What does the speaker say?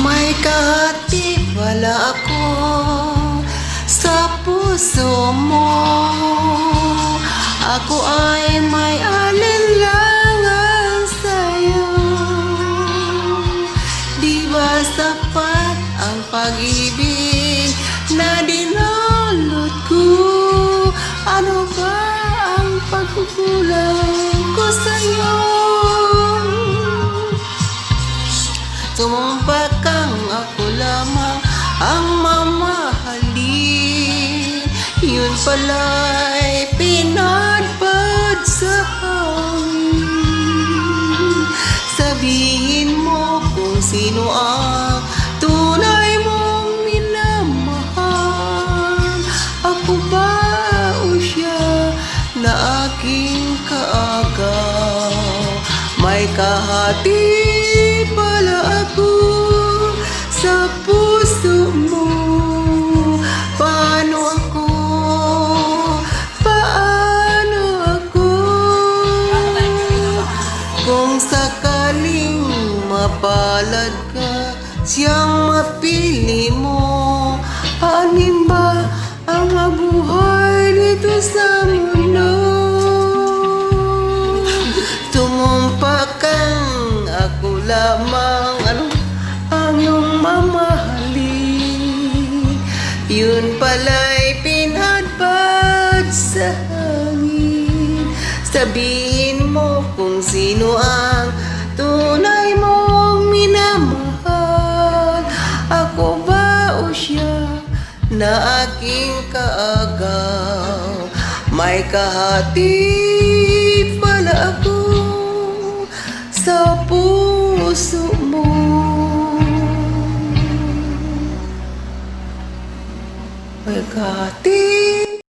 May kahati pala ako sa puso mo. Ako ay may alinlangan sa'yo. Di ba sapat ang pag-ibig na dinulot ko? Ano ba ang pagkukulang ko sa'yo? Tumumpa kang ako lamang ang mamahalin. Yun pala'y pinadpad sa hangin. Sabihin mo kung sino ang tunay mong minamahal. Ako ba o siya na aking kaagaw? May kahati pala ako sa puso mo. Paano ako? Paano ako? Kung sakaling mapalad ka, siyang mapili mo, anin ba ang mabuhay dito sa mundo? Tumumpa kang ako lamang ang iyong mamahalin. Yun pala'y pinadpad sa hangin. Sabihin mo kung sino ang tunay mong minamahal. Ako ba o siya na aking kaagaw? May kahati pala ako sa puso mo. May kahati